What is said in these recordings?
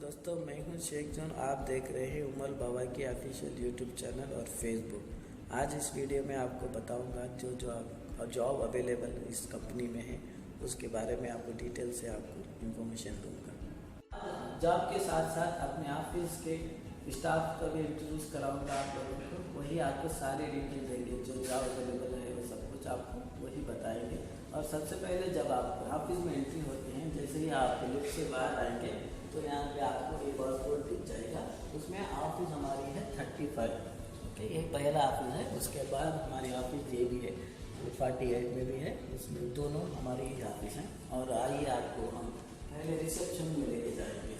दोस्तों, मैं हूं शेख जोन। आप देख रहे हैं उमर बाबा की ऑफिशियल यूट्यूब चैनल और फेसबुक। आज इस वीडियो में आपको बताऊंगा जो जॉब अवेलेबल इस कंपनी में है उसके बारे में आपको डिटेल से आपको इन्फॉर्मेशन दूंगा। जॉब के साथ साथ अपने ऑफिस के स्टाफ का भी इंट्रोड्यूस कराऊंगा आप लोगों को। वही आपको सारी डिटेल देंगे, जो जॉब अवेलेबल है वो सब कुछ आपको वही बताएंगे। और सबसे पहले जब आप ऑफिस में एंट्री होते हैं, जैसे ही आप लिफ्ट से बाहर आएंगे तो यहाँ पे आपको एक और बोर्ड दिख जाएगा। उसमें ऑफिस हमारी है 35। ओके, ये पहला ऑफिस है। उसके बाद हमारी ऑफिस ये भी है 48 में भी है। इसमें दोनों हमारी ही ऑफिस हैं। और आइए आपको हम पहले रिसेप्शन में लेके जाएंगे।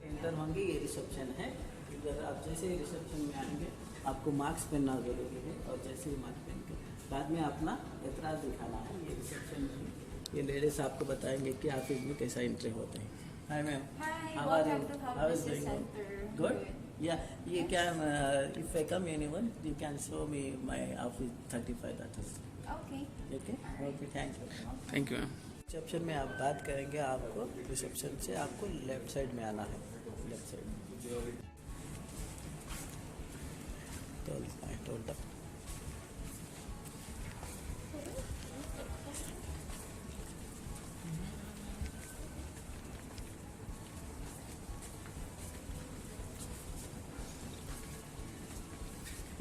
इंटर होंगे, ये रिसेप्शन है। इधर आप जैसे ही रिसेप्शन में आएंगे आपको मास्क पहनना जरूरी है। और जैसे ही मास्क पहन के बाद में अपना एतराज़ दिखाना है। ये रिसेप्शन में ये लेडीज आपको बताएंगे कि ऑफिस में कैसा एंट्री होते हैं। Hi ma'am, how are you? How is going? Good. या ये क्या, if I come anyone you can show me my office 35, that is Okay. Okay. Okay, thank you. Thank you ma'am. Reception में आप बात करेंगे, आपको रिसेप्शन से आपको लेफ्ट साइड में आना है। लेफ्ट साइड टोल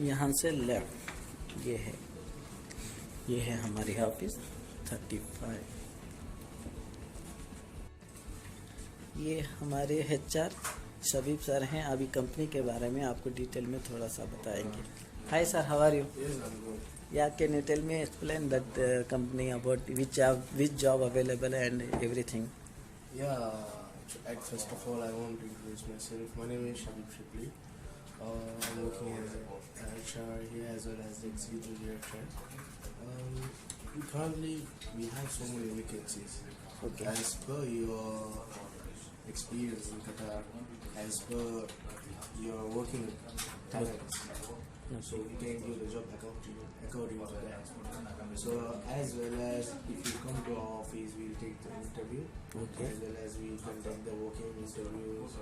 यहाँ से लेफ्ट ये है हमारी ऑफिस 35। ये हमारे HR शबीब सर हैं। अभी कंपनी के बारे में आपको डिटेल में थोड़ा सा बताएंगे। Hi sir, how are you? या can you tell me explain that company about which job available and everything? Yeah, first of all, I want to introduce myself. My name is Shabib Shibli. I'm working as a HR here as well as the executive director. Currently, we have so many vacancies. Okay. As per your experience in Qatar, as per your working talents, so we can give the job according to that. So as well as if you come to our office, we'll take the interview. Okay. As well as we conduct the working interviews,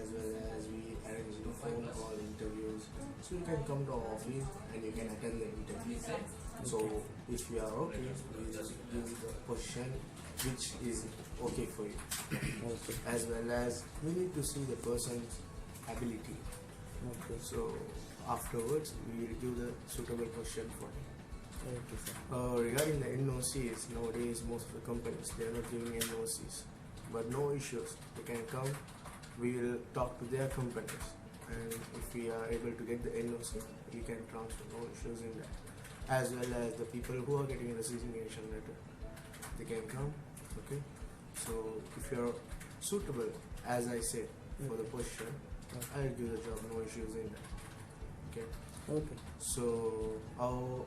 as well as we arrange the phone call interviews. So you can come to our office and you can attend the interview. So if you are okay, we just give the position which is okay for you. Okay. As well as we need to see the person's ability. Okay. So afterwards we will give the suitable position for him. Okay, sir. Regarding the NOCs, nowadays most of the companies they are not giving NOCs, but no issues. They can come. We will talk to their companies, and if we are able to get the NOC, we can transfer. No issues in that. As well as the people who are getting a resignation letter, they can come. Okay. So if you are suitable, as I said, for the position, I'll give the job. No issues in that. Okay. Okay. So our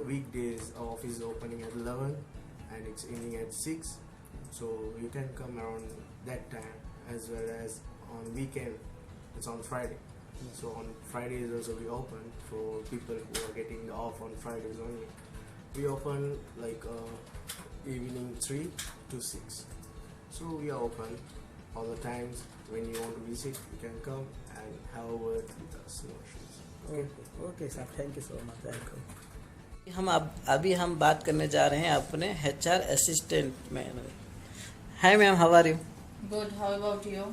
weekdays, our office is opening at 11 and it's ending at 6. So you can come around that time. As well as on weekend, it's on Friday. So on Fridays also we open for people who are getting off on Fridays only. We open like evening 3 to 6. So we are open all the times. When you want to visit, you can come and have a word with us. No issues. Okay sir, thank you so much. Thank you. अभी हम बात करने जा रहे हैं अपने HR assistant में। Hi ma'am, how are you? Good. How about you?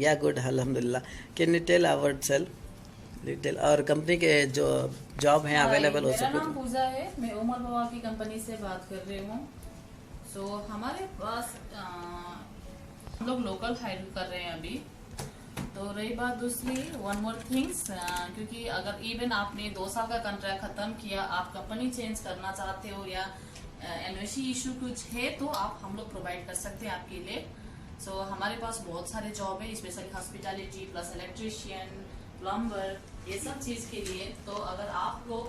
Yeah good, अल्हम्दुलिल्लाह। Can you tell our self detail और कंपनी के जो जॉब हैं अवेलेबल हो मेरा सके? नाम पूजा है। मैं उमर बाबा की कंपनी से बात कर रही हूँ। सो हमारे पास हम लोग लोकल हायर कर रहे हैं अभी। तो रही बात दूसरी, वन मोर थिंग्स, क्योंकि अगर इवन आपने 2 साल का कॉन्ट्रैक्ट खत्म किया, आप कंपनी चेंज करना चाहते हो या NOC इशू कुछ है, तो आप हम लोग प्रोवाइड कर सकते हैं आपके लिए। सो हमारे पास बहुत सारे जॉब है, specially hospitality plus electrician, plumber, ये सब चीज के लिए। तो अगर आप लोग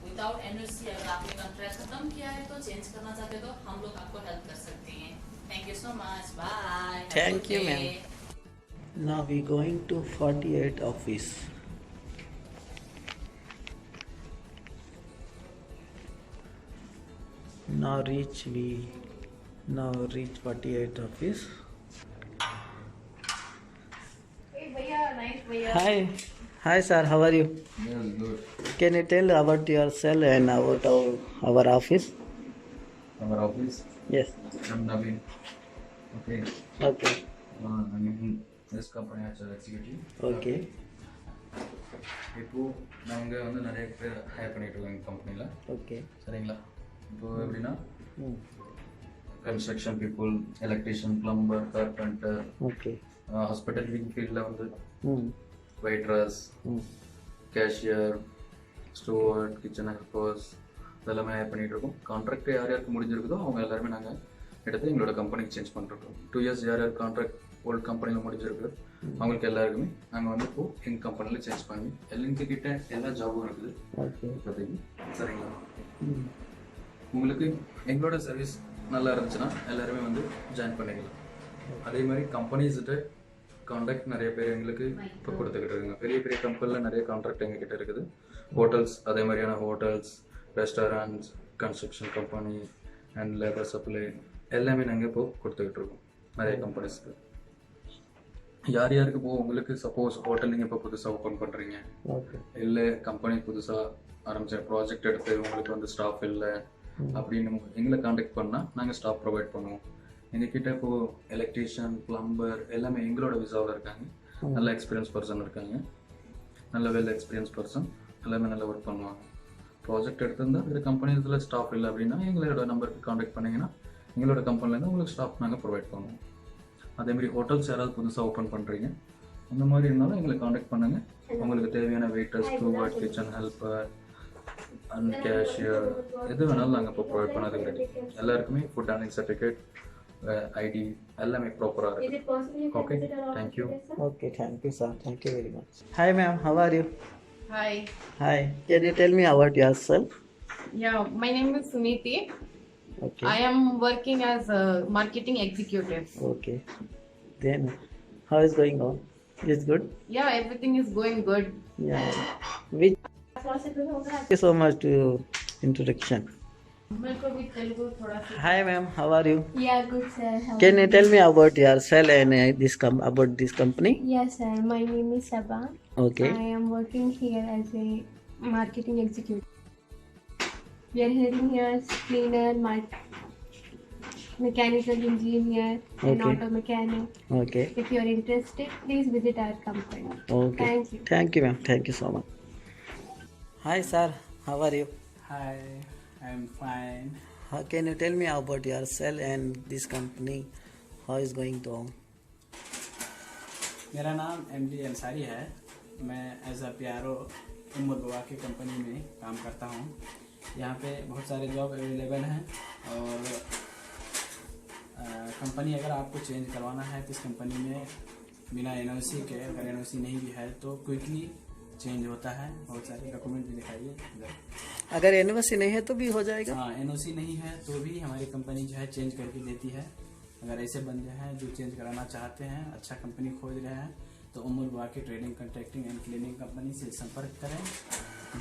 विदाउट NOC अगर आपने कॉन्ट्रैक्ट खत्म किया है तो चेंज करना चाहते हो तो हम लोग आपको हेल्प कर सकते हैं। Thank you so much, bye. Thank you, ma'am. Now we going to 48 office. Now reach 48 office. Hi sir, how are you? Yes, good. Can you tell about yourself and about our office? Our office, Yes. I'm Naveen. Okay. Okay. I'm in this company as an executive. Okay. இப்போ நாங்கள் வந்து நிறைய பேர் higher பண்ணிட்டு இருக்கோம் எங்கள் கம்பெனியில். Okay. சரிங்களா? இப்போ எப்படின்னா Hmm. Construction people, electrician, plumber, carpenter, Okay. Hospital ஃபீல்டில் வந்து Hmm. Waitress, Hmm. Cashier, steward, kitchen helpers இதெல்லாமே ஹையர் பண்ணிகிட்டு இருக்கோம். கான்ட்ராக்ட் யார் யாருக்கு முடிஞ்சிருக்குதோ அவங்க எல்லாருமே நாங்கள் எடுத்து எங்களோட கம்பெனிக்கு சேஞ்ச் பண்ணிருக்கோம். 2 years யார் யார் கான்ட்ராக்ட் ஓல்டு கம்பெனியில் முடிஞ்சிருக்கு அவங்களுக்கு எல்லாருக்குமே நாங்கள் வந்து இப்போது எங்கள் கம்பெனியில் சேஞ்ச் பண்ணி எங்ககிட்ட எல்லா ஜாபும் இருக்குது Okay. இப்போதைக்கு. சரிங்களா? Hmm. உங்களுக்கு எங்களோட சர்வீஸ் நல்லா இருந்துச்சுன்னா எல்லாருமே வந்து ஜாயின் பண்ணிக்கலாம். அதே மாதிரி கம்பெனிஸ்கிட்ட கான்ட்ராக்ட் நிறைய பேர் எங்களுக்கு இப்போ கொடுத்துக்கிட்டு இருக்குங்க. பெரிய பெரிய கம்பெனியில் நிறைய கான்ட்ராக்ட் எங்ககிட்ட இருக்குது. ஹோட்டல்ஸ், அதே மாதிரியான hotels, restaurants, construction company and labour supply எல்லாமே நாங்கள் இப்போ கொடுத்துக்கிட்டு இருக்கோம் நிறைய கம்பெனிஸ்க்கு. யார் யாருக்கு இப்போ உங்களுக்கு சப்போஸ் ஹோட்டல் நீங்கள் இப்போ புதுசாக ஓப்பன் பண்ணுறீங்க, Okay. இல்லை கம்பெனி புதுசாக ஆரம்பித்த ப்ராஜெக்ட் எடுத்து உங்களுக்கு வந்து ஸ்டாஃப் இல்லை அப்படின்னு எங்களை காண்டாக்ட் பண்ணால் நாங்கள் ஸ்டாஃப் ப்ரொவைட் பண்ணுவோம். எங்ககிட்ட இப்போது எலக்ட்ரீஷியன், பிளம்பர் எல்லாமே எங்களோட விசாவில் இருக்காங்க. நல்ல எக்ஸ்பீரியன்ஸ் பர்சன் இருக்காங்க. நல்ல வெல் எக்ஸ்பீரியன்ஸ் பர்சன் எல்லாமே நல்லா ஒர்க் பண்ணுவாங்க. ப்ராஜெக்ட் எடுத்திருந்தால் வேறு கம்பெனிஸில் ஸ்டாஃப் இல்லை அப்படின்னா எங்களோட நம்பருக்கு காண்டாக்ட் பண்ணிங்கன்னா எங்களோட கம்பெனிலேருந்து உங்களுக்கு ஸ்டாஃப் நாங்கள் ப்ரொவைட் பண்ணுவோம். அதேமாதிரி ஹோட்டல்ஸ் யாராவது புதுசாக ஓப்பன் பண்ணுறீங்க அந்த மாதிரி இருந்தாலும் எங்களை காண்டாக்ட் பண்ணுங்கள். உங்களுக்கு தேவையான waiters, steward, kitchen helper and cashier எது வேணாலும் நாங்கள் இப்போ ப்ரொவைட் பண்ணது ரெடி. எல்லாருக்குமே ஃபுட் ஹேண்ட்லிங் சர்டிஃபிகேட், ஐடி எல்லாமே ப்ராப்பராக இருக்குது. Okay, thank you. Okay. Thank you sir. Thank you very much. Hi ma'am, how are you? Hi. Hi. Can you tell me about yourself? Yeah, my name is Suniti. Okay. I am working as a marketing executive. Okay. Then how is going on? Is good? Yeah, everything is going good. Yeah. Which Thank you so much to introduction. मेरे को भी तेलुगु थोड़ा सा. Hi ma'am, how are you? Yeah, good sir. How Can are you tell me about yourself and about this company? Yes, sir. My name is Sabha. Okay. I am working here as a marketing executive. We are having here cleaner, mechanical engineer, and Okay. auto mechanic. Okay. If you are interested, please visit our company. Okay. Thank you. Thank you ma'am. Thank you so much. Hi sir, how are you? Hi, I'm fine. How can you tell me about yourself and this company? How is going on? मेरा नाम MD Ansari है. मैं as a PRO Umar बवा की company में काम करता हूँ. यहाँ पे बहुत सारे जॉब अवेलेबल हैं और कंपनी अगर आपको चेंज करवाना है तो इस कंपनी में बिना NOC के, अगर NOC नहीं भी है तो क्विकली चेंज होता है. बहुत सारे डॉक्यूमेंट भी दिखाइए इधर. अगर एनओसी नहीं है तो भी हो जाएगा? हाँ, NOC नहीं है तो भी हमारी कंपनी जो है चेंज करके देती है. अगर ऐसे बंदे हैं जो चेंज कराना चाहते हैं, अच्छा कंपनी खोज रहे हैं तो उमर बुआ की trading, contracting and cleaning company से संपर्क करें.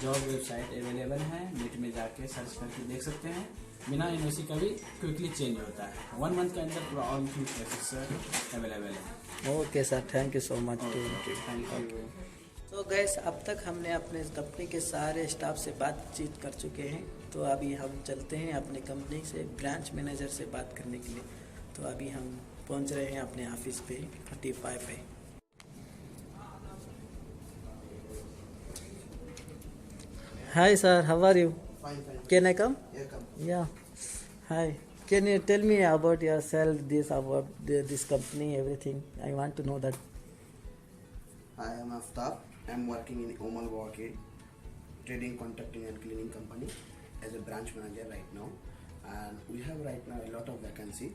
जॉब वेबसाइट अवेलेबल है, नेट में जाके सर्च करके देख सकते हैं. बिना NOC का भी क्विकली चेंज होता है. 1 month के अंदर पूरा ऑल प्रोसेस अवेलेबल है. Okay sir, thank you so much too. Thank you. तो गैस, अब तक हमने अपने कंपनी के सारे स्टाफ से बातचीत कर चुके हैं. तो अभी हम चलते हैं अपने कंपनी से ब्रांच मैनेजर से बात करने के लिए. तो अभी हम पहुंच रहे हैं अपने ऑफिस पे 45 पे. Hi sir, how are you? Fine, fine. Can I come? Yeah, come. Yeah. Hi. Can you tell me about yourself, this company, everything? I want to know that. I am Aftab. I am working in Omal Walkie Trading, Contracting and Cleaning Company as a branch manager right now. And we have right now a lot of vacancy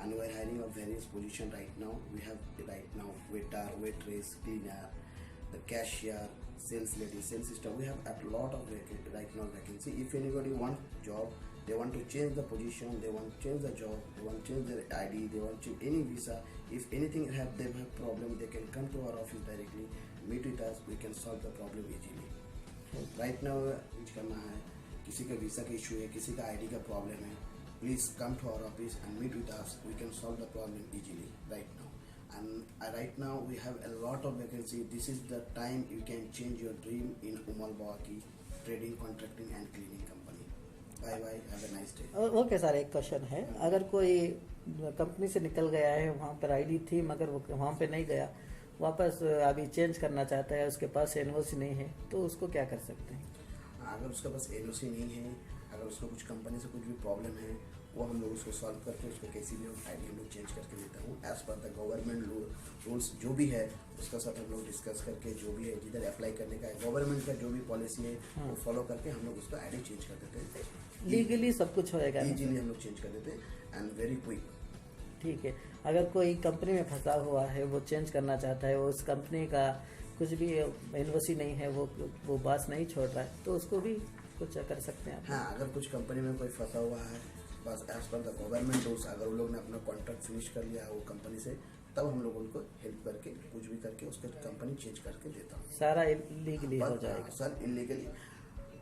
and we are hiring of various position right now. We have right now waiter, waitress, cleaner, the cashier, sales lady, sales sister. We have a lot of right now vacancy. If anybody want job, they want to change the position, they want to change the job, they want to change their ID, they want to change any visa. If anything they have problem, they can come to our office directly, meet with us, we can solve the problem easily. Right now कुछ करना है, किसी का visa का issue है, किसी का ID का प्रॉब्लम है, please come to our office and meet with us. We can solve the problem easily right now. And right now we have a lot of vacancy. This is the time you can change your dream in Umal Bawaki Trading, Contracting and Cleaning Company. Bye bye. Have a nice day. Okay sir, एक question है, अगर कोई company से निकल गया है, वहाँ पर आईडी थी मगर वो वहाँ पे नहीं गया, वापस अभी चेंज करना चाहता है, उसके पास एनओसी नहीं है, तो उसको क्या कर सकते हैं? अगर उसके पास एनओसी नहीं है, अगर उसको कुछ कंपनी से कुछ भी प्रॉब्लम है, वो हम लोग उसको सॉल्व करके उसको कैसी भी आईडी हम लोग चेंज करके देता हूँ। As per the government rules जो भी है उसका सब हम लोग डिस्कस करके, जो भी है जिधर अप्लाई करने का है, गवर्नमेंट का जो भी पॉलिसी है वो फॉलो करके हम लोग उसका आईडी चेंज कर देते हैं। लीगली सब कुछ होएगा ना? इजीली हम लोग चेंज कर देते हैं एंड वेरी क्विक। ठीक है, अगर कोई कंपनी में फंसा हुआ है, वो चेंज करना चाहता है, वो उस कंपनी का कुछ भी एनओसी नहीं है, वो बात नहीं छोड़ रहा है, तो उसको भी कुछ कर सकते हैं आप? हाँ, अगर कुछ कंपनी में कोई फंसा हुआ है, बस as per the government rules, अगर वो लोग ने अपना कॉन्ट्रैक्ट फिनिश कर लिया वो कंपनी से, तब हम लोग उनको हेल्प करके कुछ भी करके उसका कंपनी चेंज करके देता हूँ। सारा लीगली हो जाएगा? सर इलीगली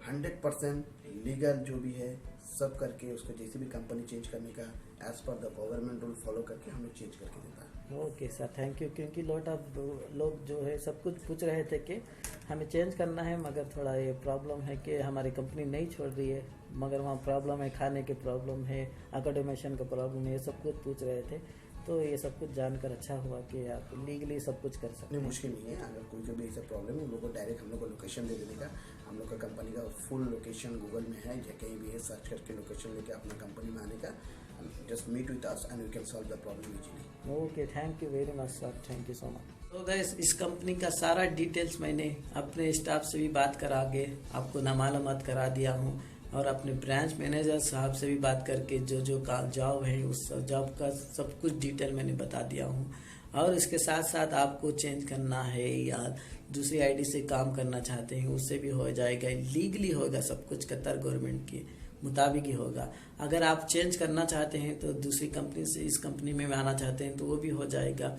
100% लीगल जो भी है सब करके उसको जैसे भी कंपनी चेंज करने का as per the government rule follow करके हम लोग चेंज करके देता है। Okay sir, thank you. क्योंकि लोग जो है सब कुछ पूछ रहे थे कि हमें चेंज करना है, मगर थोड़ा ये प्रॉब्लम है कि हमारी कंपनी नहीं छोड़ रही है, मगर वहाँ प्रॉब्लम है, खाने की प्रॉब्लम है, अकोमोडेशन का प्रॉब्लम है, ये सब कुछ पूछ रहे थे। तो ये सब कुछ जानकर अच्छा हुआ कि आप लीगली सब कुछ कर सकते नहीं, हैं। मुश्किल नहीं है। अगर कोई जो भी ऐसा प्रॉब्लम है उन लोगों को डायरेक्ट हम लोग को लोकेशन दे देने का, हम लोग का कंपनी का फुल लोकेशन गूगल में है या कहीं भी है, सर्च करके लोकेशन लेके अपना कंपनी में आने का, just meet with us and we can solve the problem easily. Okay, thank you very much sir, thank you so much. तो गाइस, इस कंपनी का सारा डिटेल्स मैंने अपने स्टाफ से भी बात करा के आपको मालूमात करा दिया हूँ, और अपने ब्रांच मैनेजर साहब से भी बात करके जो जॉब है उस जॉब का सब कुछ डिटेल मैंने बता दिया हूँ। और इसके साथ साथ आपको चेंज करना है या दूसरी आईडी से काम करना चाहते हैं, उससे भी हो जाएगा, लीगली होगा, सब कुछ कतर गवर्नमेंट के मुताबिक ही होगा। अगर आप चेंज करना चाहते हैं तो दूसरी कंपनी से इस कंपनी में आना चाहते हैं तो वो भी हो जाएगा।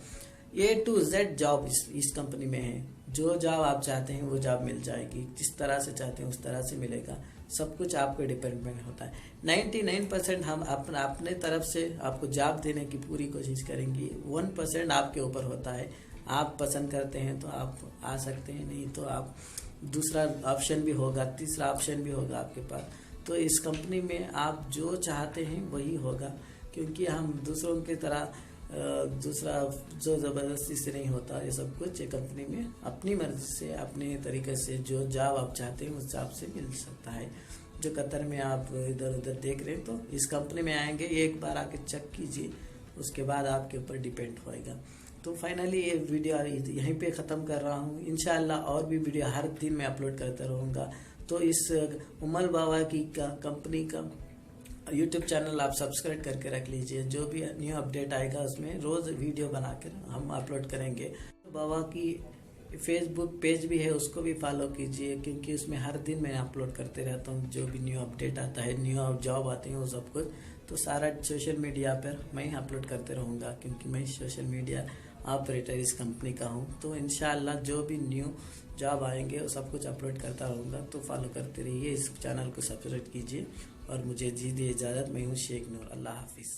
A to Z जॉब इस कंपनी में है, जो जॉब आप चाहते हैं वो जॉब मिल जाएगी, जिस तरह से चाहते हैं उस तरह से मिलेगा, सब कुछ आपके डिपेंडेंट होता है। 99% हम अपने तरफ से आपको जॉब देने की पूरी कोशिश करेंगे, 1% आपके ऊपर होता है। आप पसंद करते हैं तो आप आ सकते हैं, नहीं तो आप दूसरा ऑप्शन भी होगा, तीसरा ऑप्शन भी होगा आपके पास। तो इस कंपनी में आप जो चाहते हैं वही होगा, क्योंकि हम दूसरों की तरह दूसरा जो ज़बरदस्ती से नहीं होता ये सब कुछ। ये कंपनी में अपनी मर्जी से, अपने तरीके से जो जॉब आप चाहते हैं उस जॉब से मिल सकता है। जो कतर में आप इधर उधर देख रहे हैं, तो इस कंपनी में आएंगे, एक बार आके चेक कीजिए, उसके बाद आपके ऊपर डिपेंड होएगा। तो फाइनली ये वीडियो यहीं पे ख़त्म कर रहा हूँ। इंशाल्लाह और भी वीडियो हर दिन मैं अपलोड करता रहूँगा। तो इस उमल बाबा की कंपनी का यूट्यूब चैनल आप सब्सक्राइब करके रख लीजिए, जो भी न्यू अपडेट आएगा उसमें रोज़ वीडियो बनाकर हम अपलोड करेंगे। बाबा की फेसबुक पेज भी है, उसको भी फॉलो कीजिए, क्योंकि उसमें हर दिन मैं अपलोड करते रहता हूँ, जो भी न्यू अपडेट आता है, न्यू जॉब आते हैं वो सब कुछ। तो सारा सोशल मीडिया पर मैं अपलोड करते रहूँगा, क्योंकि मैं सोशल मीडिया ऑपरेटर इस कंपनी का हूँ। तो इंशाल्लाह जो भी न्यू जॉब आएंगे वो सब कुछ अपलोड करता रहूँगा। तो फॉलो करते रहिए, इस चैनल को सब्सक्राइब कीजिए और मुझे दीजिए इजाज़त। मैं हूँ शेख नूर। अल्लाह हाफिज़।